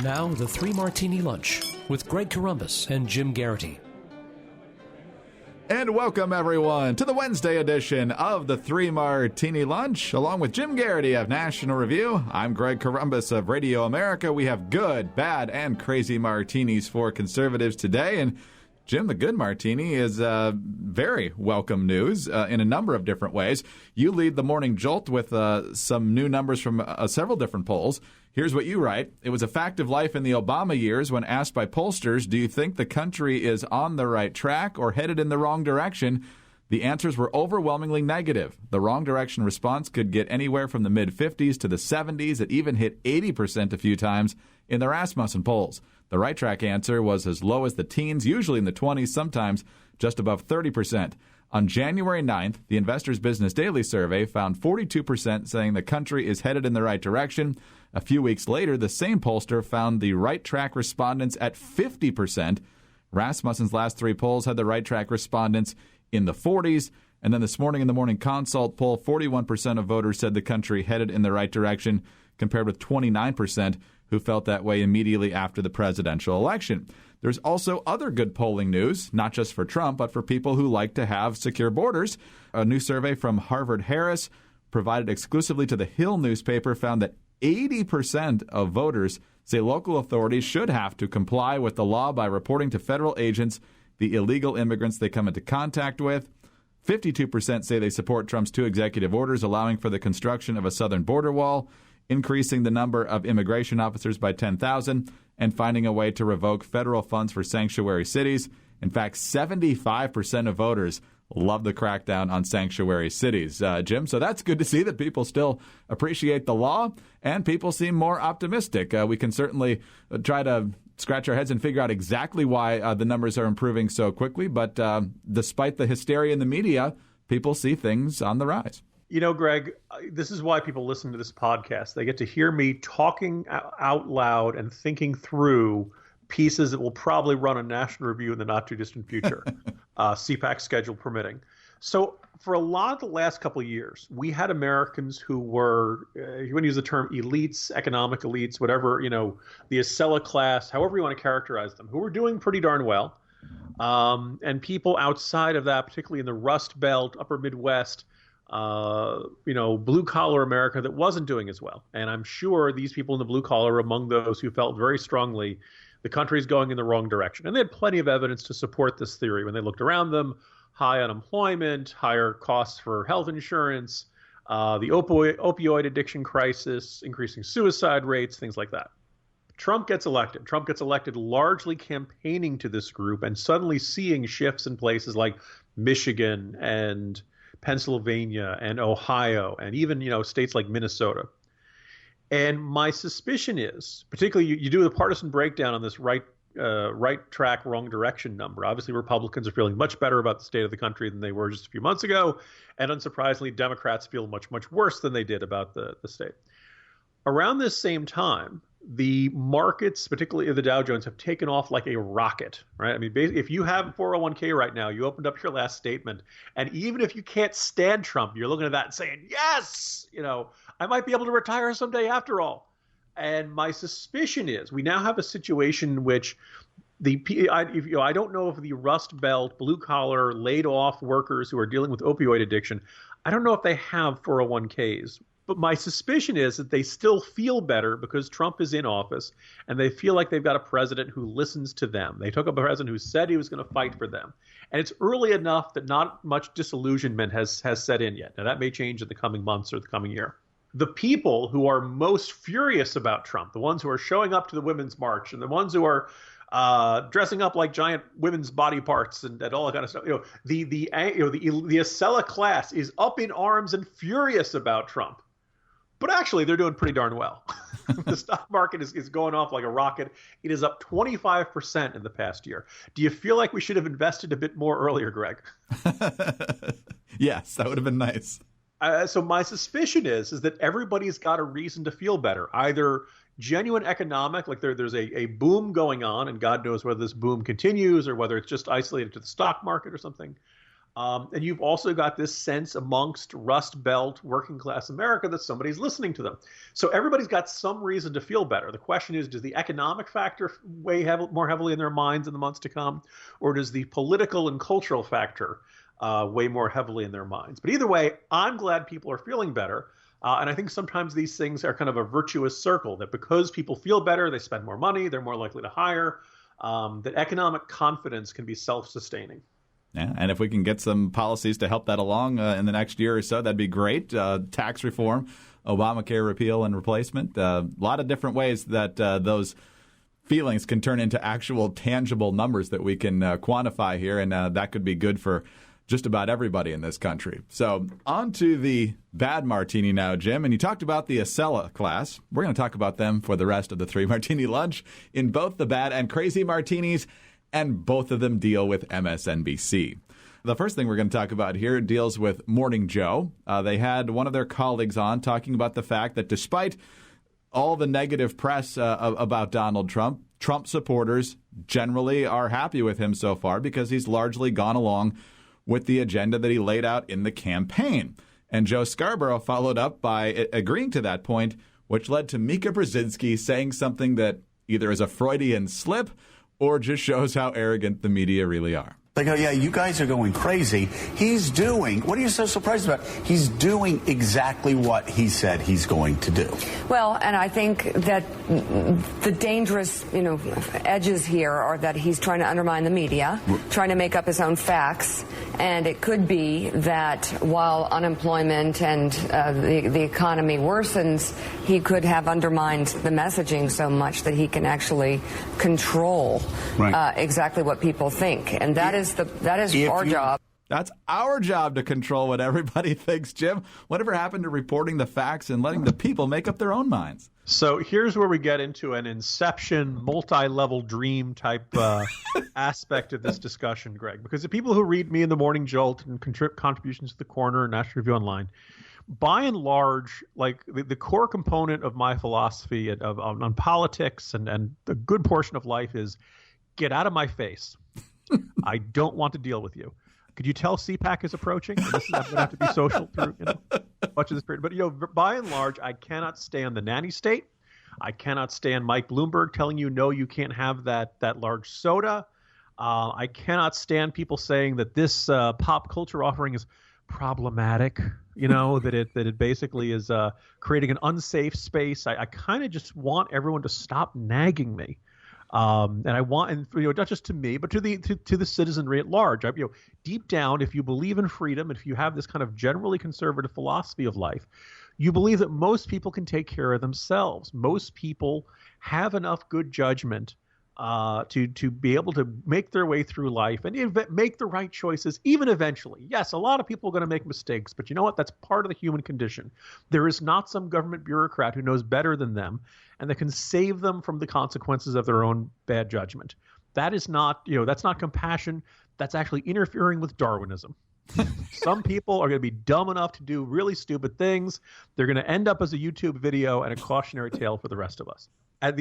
Now, the Three Martini Lunch with Greg Corombos and Jim Geraghty. And welcome, everyone, to the Wednesday edition of the Three Martini Lunch. Along with Jim Geraghty of National Review, I'm Greg Corombos of Radio America. We have good, bad, and crazy martinis for conservatives today. And Jim, the good martini is very welcome news in a number of different ways. You lead the Morning Jolt with some new numbers from several different polls. Here's what you write. It was a fact of life in the Obama years when asked by pollsters, do you think the country is on the right track or headed in the wrong direction? The answers were overwhelmingly negative. The wrong direction response could get anywhere from the mid-50s to the 70s. It even hit 80% a few times in the Rasmussen polls. The right track answer was as low as the teens, usually in the 20s, sometimes just above 30%. On January 9th, the Investor's Business Daily survey found 42% saying the country is headed in the right direction. A few weeks later, the same pollster found the right track respondents at 50%. Rasmussen's last three polls had the right track respondents in the 40s. And then this morning in the Morning Consult poll, 41% of voters said the country headed in the right direction, compared with 29% who felt that way immediately after the presidential election. There's also other good polling news, not just for Trump, but for people who like to have secure borders. A new survey from Harvard-Harris, provided exclusively to the Hill newspaper, found that 80% of voters say local authorities should have to comply with the law by reporting to federal agents the illegal immigrants they come into contact with. 52% say they support Trump's two executive orders allowing for the construction of a southern border wall, increasing the number of immigration officers by 10,000, and finding a way to revoke federal funds for sanctuary cities. In fact, 75% of voters love the crackdown on sanctuary cities, Jim. So that's good to see that people still appreciate the law and people seem more optimistic. We can certainly try to scratch our heads and figure out exactly why the numbers are improving so quickly. But despite the hysteria in the media, people see things on the rise. You know, Greg, this is why people listen to this podcast. They get to hear me talking out loud and thinking through pieces that will probably run on National Review in the not-too-distant future, CPAC schedule permitting. So for a lot of the last couple of years, we had Americans who were, you want to use the term elites, economic elites, whatever, you know, the Acela class, however you want to characterize them, who were doing pretty darn well. And people outside of that, particularly in the Rust Belt, Upper Midwest, blue-collar America that wasn't doing as well. And I'm sure these people in the blue-collar are among those who felt very strongly the country's going in the wrong direction. And they had plenty of evidence to support this theory when they looked around them. High unemployment, higher costs for health insurance, the opioid addiction crisis, increasing suicide rates, things like that. Trump gets elected. Trump gets elected largely campaigning to this group and suddenly seeing shifts in places like Michigan and Pennsylvania and Ohio and even, states like Minnesota. And my suspicion is, particularly you do the partisan breakdown on this right track, wrong direction number. Obviously, Republicans are feeling much better about the state of the country than they were just a few months ago. And unsurprisingly, Democrats feel much, much worse than they did about the state. Around this same time, the markets, particularly the Dow Jones, have taken off like a rocket, right? I mean, if you have a 401k right now, you opened up your last statement, and even if you can't stand Trump, you're looking at that and saying, yes, I might be able to retire someday after all. And my suspicion is we now have a situation in which I don't know if the Rust Belt, blue-collar, laid-off workers who are dealing with opioid addiction, I don't know if they have 401ks. But my suspicion is that they still feel better because Trump is in office and they feel like they've got a president who listens to them. They took up a president who said he was going to fight for them. And it's early enough that not much disillusionment has set in yet. Now, that may change in the coming months or the coming year. The people who are most furious about Trump, the ones who are showing up to the Women's March and the ones who are dressing up like giant women's body parts and all that kind of stuff, the Acela class is up in arms and furious about Trump. But actually, they're doing pretty darn well. The stock market is going off like a rocket. It is up 25% in the past year. Do you feel like we should have invested a bit more earlier, Greg? Yes, that would have been nice. So my suspicion is that everybody's got a reason to feel better. Either genuine economic, like there's a boom going on, and God knows whether this boom continues or whether it's just isolated to the stock market or something. And you've also got this sense amongst Rust Belt working class America that somebody's listening to them. So everybody's got some reason to feel better. The question is, does the economic factor weigh more heavily in their minds in the months to come? Or does the political and cultural factor weigh more heavily in their minds? But either way, I'm glad people are feeling better. And I think sometimes these things are kind of a virtuous circle, that because people feel better, they spend more money, they're more likely to hire, that economic confidence can be self-sustaining. Yeah, and if we can get some policies to help that along in the next year or so, that'd be great. Tax reform, Obamacare repeal and replacement, a lot of different ways that those feelings can turn into actual tangible numbers that we can quantify here, and that could be good for just about everybody in this country. So on to the bad martini now, Jim. And you talked about the Acela class. We're going to talk about them for the rest of the 3 Martini Lunch in both the bad and crazy martinis, and both of them deal with MSNBC. The first thing we're going to talk about here deals with Morning Joe. They had one of their colleagues on talking about the fact that despite all the negative press about Donald Trump, Trump supporters generally are happy with him so far because he's largely gone along with the agenda that he laid out in the campaign. And Joe Scarborough followed up by agreeing to that point, which led to Mika Brzezinski saying something that either is a Freudian slip or just shows how arrogant the media really are. They go, yeah, you guys are going crazy. He's doing, what are you so surprised about? He's doing exactly what he said he's going to do. Well, and I think that the dangerous, edges here are that he's trying to undermine the media, trying to make up his own facts. And it could be that while unemployment and the economy worsens, he could have undermined the messaging so much that he can actually control exactly what people think. And that is our job. That's our job, to control what everybody thinks, Jim. Whatever happened to reporting the facts and letting the people make up their own minds? So here's where we get into an Inception, multi-level dream type aspect of this discussion, Greg. Because the people who read me in the Morning Jolt and contributions to the Corner and National Review Online, by and large, like the core component of my philosophy on politics and a good portion of life is get out of my face. I don't want to deal with you. Could you tell CPAC is approaching? I'm going to have to be social through much of this period. But, by and large, I cannot stand the nanny state. I cannot stand Mike Bloomberg telling you, no, you can't have that large soda. I cannot stand people saying that this pop culture offering is problematic, that it basically is creating an unsafe space. I kind of just want everyone to stop nagging me. And I want, not just to me, but to the citizenry at large. Deep down, if you believe in freedom, if you have this kind of generally conservative philosophy of life, you believe that most people can take care of themselves. Most people have enough good judgment to be able to make their way through life and make the right choices, even eventually. Yes, a lot of people are going to make mistakes, but you know what? That's part of the human condition. There is not some government bureaucrat who knows better than them and that can save them from the consequences of their own bad judgment. That is not, that's not compassion. That's actually interfering with Darwinism. Some people are going to be dumb enough to do really stupid things. They're going to end up as a YouTube video and a cautionary tale for the rest of us.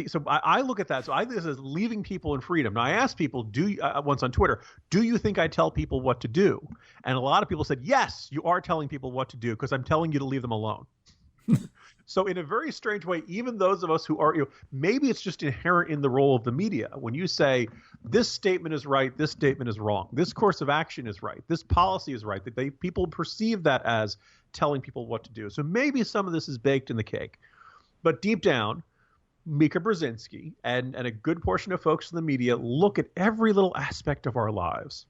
So I look at that. So I think this is leaving people in freedom. Now, I asked people once on Twitter, do you think I tell people what to do? And a lot of people said, yes, you are telling people what to do because I'm telling you to leave them alone. So in a very strange way, even those of us who are, maybe it's just inherent in the role of the media. When you say this statement is right, this statement is wrong, this course of action is right, this policy is right, that people perceive that as telling people what to do. So maybe some of this is baked in the cake. But deep down, Mika Brzezinski and a good portion of folks in the media look at every little aspect of our lives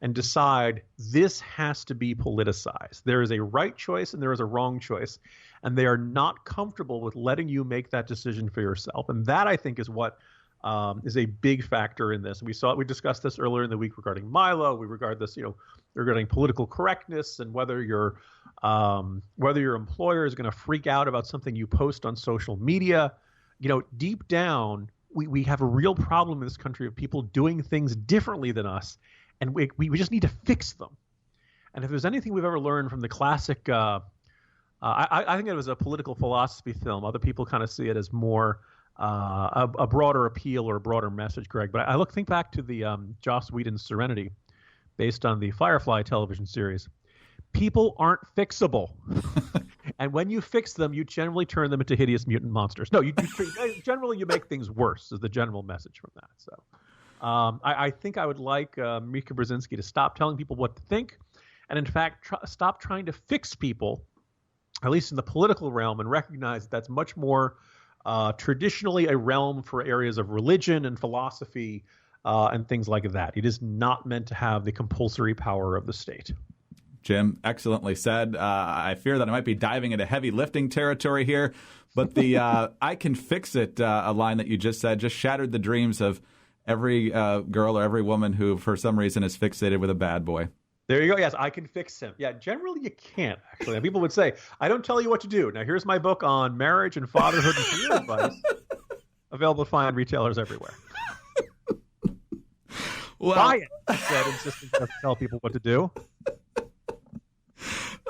and decide this has to be politicized. There is a right choice and there is a wrong choice, and they are not comfortable with letting you make that decision for yourself. And that, I think, is what is a big factor in this. We discussed this earlier in the week regarding Milo. We regard this, regarding political correctness and whether your employer is going to freak out about something you post on social media. Deep down, we have a real problem in this country of people doing things differently than us, and we just need to fix them. And if there's anything we've ever learned from the classic, I think it was a political philosophy film. Other people kind of see it as more a broader appeal or a broader message, Greg. But think back to the Joss Whedon's Serenity. based on the Firefly television series. People aren't fixable. And when you fix them, you generally turn them into hideous mutant monsters. No, generally you make things worse is the general message from that. So I think I would like Mika Brzezinski to stop telling people what to think and, in fact, stop trying to fix people, at least in the political realm, and recognize that's much more traditionally a realm for areas of religion and philosophy and things like that. It is not meant to have the compulsory power of the state. Jim, excellently said. I fear that I might be diving into heavy lifting territory here, but the I can fix it a line that you just said just shattered the dreams of every girl or every woman who, for some reason, is fixated with a bad boy. There you go. Yes, I can fix him. Yeah, generally you can't, actually. And people would say, I don't tell you what to do. Now, here's my book on marriage and fatherhood and career advice. Available to find retailers everywhere. Well, buy it, said, insisting to tell people what to do.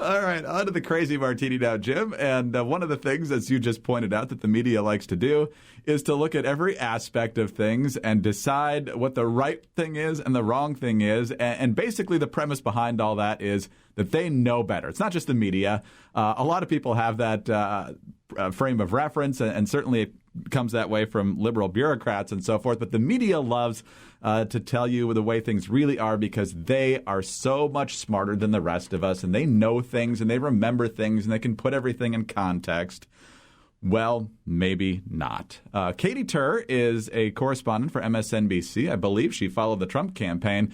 All right, on to the crazy martini now, Jim. And one of the things, as you just pointed out, that the media likes to do is to look at every aspect of things and decide what the right thing is and the wrong thing is. And basically the premise behind all that is that they know better. It's not just the media. A lot of people have that frame of reference, and certainly it comes that way from liberal bureaucrats and so forth. But the media loves to tell you the way things really are because they are so much smarter than the rest of us, and they know things, and they remember things, and they can put everything in context. Well, maybe not. Katy Tur is a correspondent for MSNBC. I believe she followed the Trump campaign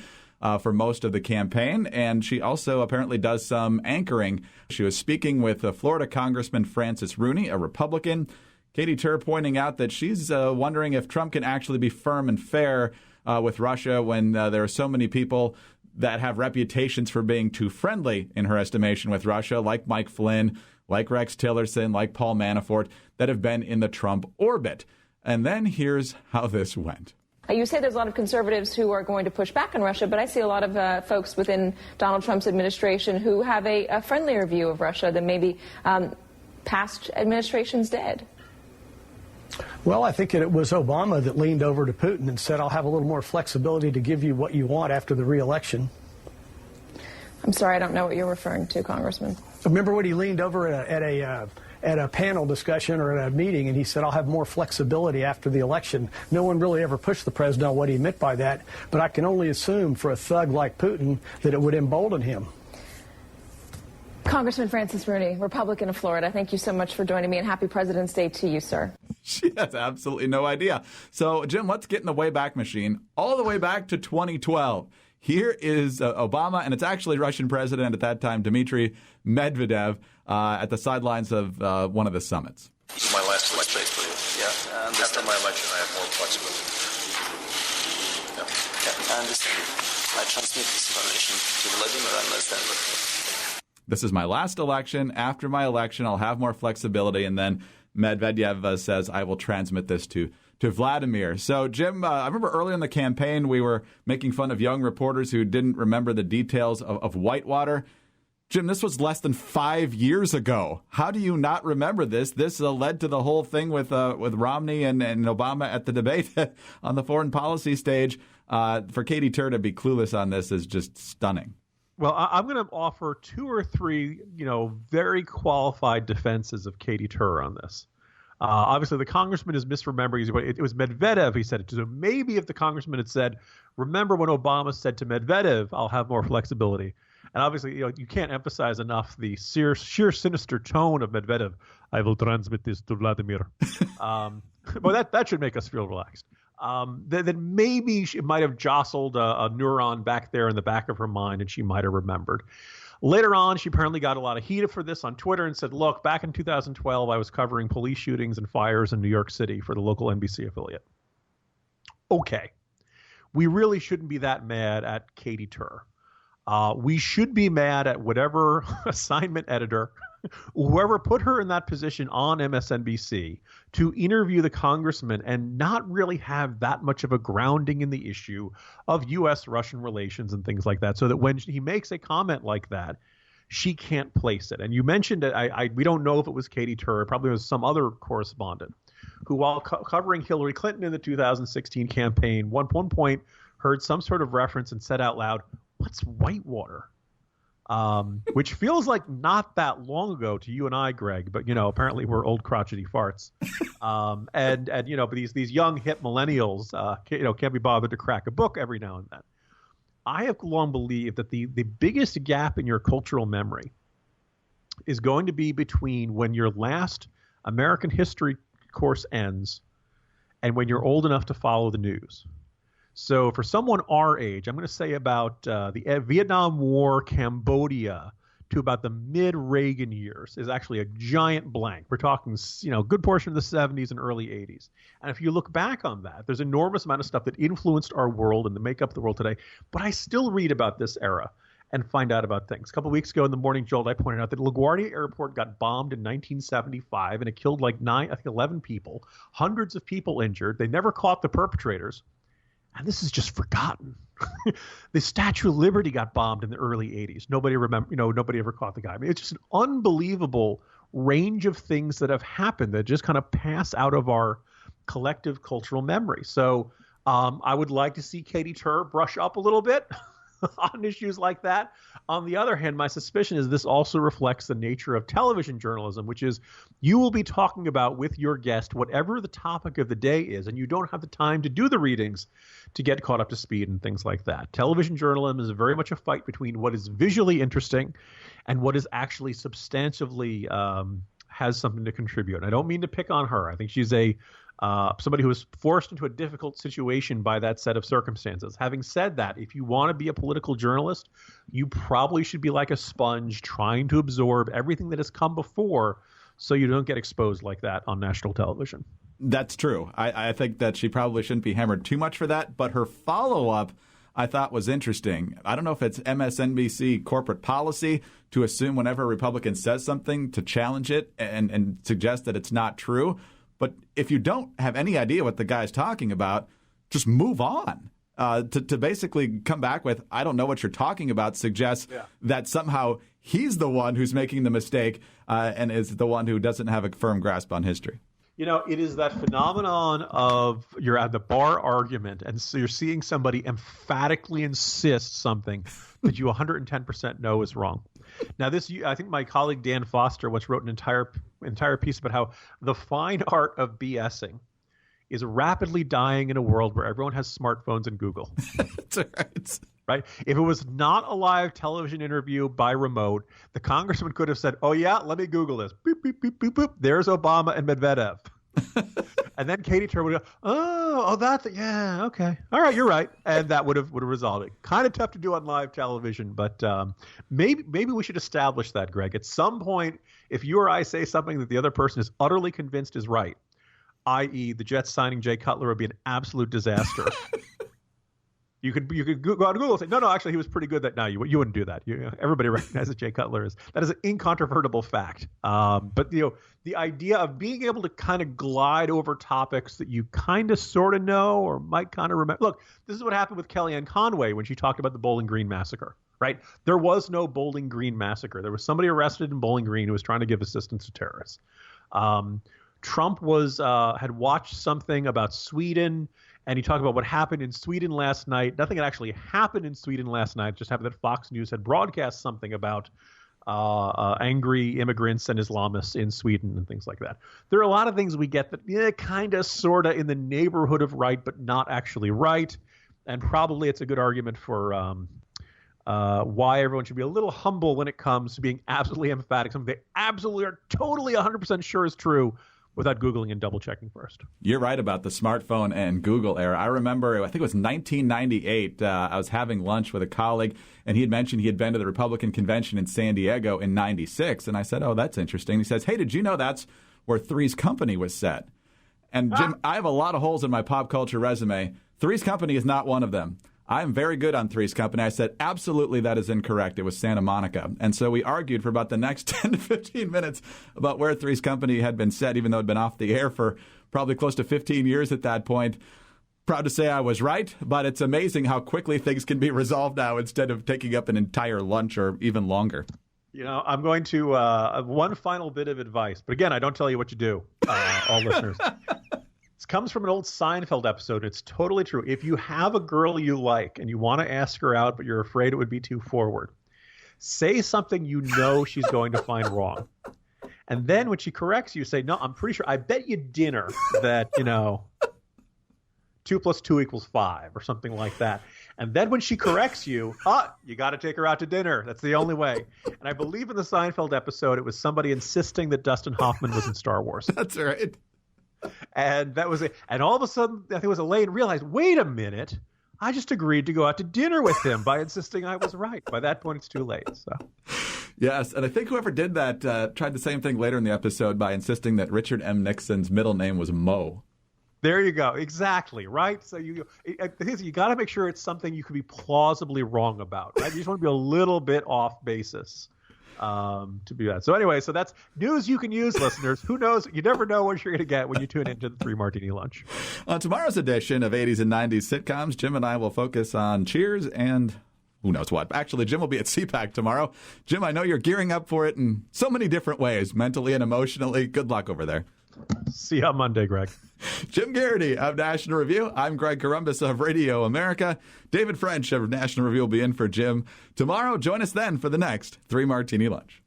for most of the campaign, and she also apparently does some anchoring. She was speaking with Florida Congressman Francis Rooney, a Republican. Katy Tur pointing out that she's wondering if Trump can actually be firm and fair with Russia when there are so many people that have reputations for being too friendly in her estimation with Russia, like Mike Flynn, like Rex Tillerson, like Paul Manafort, that have been in the Trump orbit. And then here's how this went. You say there's a lot of conservatives who are going to push back on Russia, but I see a lot of folks within Donald Trump's administration who have a friendlier view of Russia than maybe past administrations did. Well, I think it was Obama that leaned over to Putin and said, I'll have a little more flexibility to give you what you want after the re-election. I'm sorry, I don't know what you're referring to, Congressman. Remember when he leaned over at a panel discussion or at a meeting and he said, I'll have more flexibility after the election. No one really ever pushed the president on what he meant by that, but I can only assume for a thug like Putin that it would embolden him. Congressman Francis Rooney, Republican of Florida, thank you so much for joining me, and happy President's Day to you, sir. She has absolutely no idea. So, Jim, let's get in the Wayback Machine all the way back to 2012. Here is Obama, and it's actually Russian President at that time, Dmitry Medvedev, at the sidelines of one of the summits. This is my last election for you. Yeah, and after my election, I have more flexibility. Yeah, I understand. I transmit this information to Vladimir and understand. This is my last election. After my election, I'll have more flexibility. And then Medvedev says, I will transmit this to Vladimir. So, Jim, I remember earlier in the campaign, we were making fun of young reporters who didn't remember the details of Whitewater. Jim, this was less than 5 years ago. How do you not remember this? This led to the whole thing with Romney and Obama at the debate on the foreign policy stage. For Katy Tur to be clueless on this is just stunning. Well, I'm going to offer two or three, very qualified defenses of Katy Tur on this. Obviously, the congressman is misremembering. It was Medvedev he said it to. So maybe if the congressman had said, remember when Obama said to Medvedev, I'll have more flexibility. And obviously, you can't emphasize enough the sheer sinister tone of Medvedev. I will transmit this to Vladimir. Well, that should make us feel relaxed. Then maybe it might have jostled a neuron back there in the back of her mind, and she might have remembered. Later on, she apparently got a lot of heat for this on Twitter and said, look, back in 2012, I was covering police shootings and fires in New York City for the local NBC affiliate. Okay. We really shouldn't be that mad at Katy Tur. We should be mad at whatever assignment editor, whoever put her in that position on MSNBC to interview the congressman and not really have that much of a grounding in the issue of U.S.-Russian relations and things like that, so that when he makes a comment like that, she can't place it. And you mentioned it. We don't know if it was Katy Tur. It probably was some other correspondent who, while covering Hillary Clinton in the 2016 campaign, one point heard some sort of reference and said out loud, what's Whitewater? Which feels like not that long ago to you and I, Greg, but apparently we're old crotchety farts. But these young hip millennials, can't be bothered to crack a book every now and then. I have long believed that the biggest gap in your cultural memory is going to be between when your last American history course ends and when you're old enough to follow the news. So for someone our age, I'm going to say about the Vietnam War, Cambodia, to about the mid-Reagan years is actually a giant blank. We're talking, good portion of the 70s and early 80s. And if you look back on that, there's an enormous amount of stuff that influenced our world and the makeup of the world today. But I still read about this era and find out about things. A couple of weeks ago in the Morning Jolt, I pointed out that LaGuardia Airport got bombed in 1975, and it killed 11 people, hundreds of people injured. They never caught the perpetrators. And this is just forgotten. The Statue of Liberty got bombed in the early 80s. Nobody nobody ever caught the guy. I mean, it's just an unbelievable range of things that have happened that just kind of pass out of our collective cultural memory. So I would like to see Katy Tur brush up a little bit on issues like that. On the other hand, my suspicion is this also reflects the nature of television journalism, which is you will be talking about with your guest whatever the topic of the day is, and you don't have the time to do the readings to get caught up to speed and things like that. Television journalism is very much a fight between what is visually interesting and what is actually substantively has something to contribute. And I don't mean to pick on her. I think she's somebody who was forced into a difficult situation by that set of circumstances. Having said that, if you want to be a political journalist, you probably should be like a sponge trying to absorb everything that has come before so you don't get exposed like that on national television. That's true. I think that she probably shouldn't be hammered too much for that, but her follow-up I thought was interesting. I don't know if it's MSNBC corporate policy to assume whenever a Republican says something to challenge it and suggest that it's not true. But if you don't have any idea what the guy's talking about, just move on. To basically come back with, I don't know what you're talking about, suggests that somehow he's the one who's making the mistake and is the one who doesn't have a firm grasp on history. It is that phenomenon of you're at the bar argument, and so you're seeing somebody emphatically insist something that you 110% know is wrong. Now, I think my colleague Dan Foster once wrote an entire piece about how the fine art of BSing is rapidly dying in a world where everyone has smartphones and Google. That's right. Right? If it was not a live television interview by remote, the congressman could have said, oh, yeah, let me Google this. Boop, boop, boop, boop, boop. There's Obama and Medvedev. And then Katy Tur would go, yeah, okay. All right, you're right. And that would have resolved it. Kind of tough to do on live television, but maybe we should establish that, Greg. At some point, if you or I say something that the other person is utterly convinced is right, i.e. the Jets signing Jay Cutler would be an absolute disaster. You could go on Google and say, no, actually, he was pretty good that. No, you wouldn't do that. Everybody recognizes Jay Cutler that is an incontrovertible fact. But the idea of being able to kind of glide over topics that you kind of sort of know or might kind of remember. Look, this is what happened with Kellyanne Conway when she talked about the Bowling Green massacre. Right? There was no Bowling Green massacre. There was somebody arrested in Bowling Green who was trying to give assistance to terrorists. Trump had watched something about Sweden. And he talked about what happened in Sweden last night. Nothing had actually happened in Sweden last night. It just happened that Fox News had broadcast something about angry immigrants and Islamists in Sweden and things like that. There are a lot of things we get that kind of, sort of in the neighborhood of right, but not actually right. And probably it's a good argument for why everyone should be a little humble when it comes to being absolutely emphatic. Something they absolutely are totally 100% sure is true, without Googling and double-checking first. You're right about the smartphone and Google era. I remember, I think it was 1998, I was having lunch with a colleague, and he had mentioned he had been to the Republican convention in San Diego in 96. And I said, oh, that's interesting. He says, hey, did you know that's where Three's Company was set? And Jim, I have a lot of holes in my pop culture resume. Three's Company is not one of them. I'm very good on Three's Company. I said, absolutely, that is incorrect. It was Santa Monica. And so we argued for about the next 10 to 15 minutes about where Three's Company had been set, even though it had been off the air for probably close to 15 years at that point. Proud to say I was right, but it's amazing how quickly things can be resolved now instead of taking up an entire lunch or even longer. I'm going to one final bit of advice. But again, I don't tell you what to do, all listeners. comes from an old Seinfeld episode. It's totally true. If you have a girl you like and you want to ask her out, but you're afraid it would be too forward, say something you know she's going to find wrong. And then when she corrects you, say, no, I'm pretty sure, I bet you dinner that, 2 + 2 = 5 or something like that. And then when she corrects you, you got to take her out to dinner. That's the only way. And I believe in the Seinfeld episode, it was somebody insisting that Dustin Hoffman was in Star Wars. That's right. And that was it. And all of a sudden, I think it was Elaine realized, wait a minute, I just agreed to go out to dinner with him by insisting I was right. By that point, it's too late. So. Yes, and I think whoever did that tried the same thing later in the episode by insisting that Richard M. Nixon's middle name was Mo. There you go. Exactly. Right. So you got to make sure it's something you could be plausibly wrong about. Right. You just want to be a little bit off basis to be that. So anyway, so that's news you can use, listeners. Who knows? You never know what you're going to get when you tune into the 3 Martini Lunch. On tomorrow's edition of 80s and 90s sitcoms, Jim and I will focus on Cheers and who knows what. Actually, Jim will be at CPAC tomorrow. Jim, I know you're gearing up for it in so many different ways, mentally and emotionally. Good luck over there. See you on Monday, Greg. Jim Geraghty of National Review. I'm Greg Corombos of Radio America. David French of National Review will be in for Jim tomorrow. Join us then for the next 3 Martini Lunch.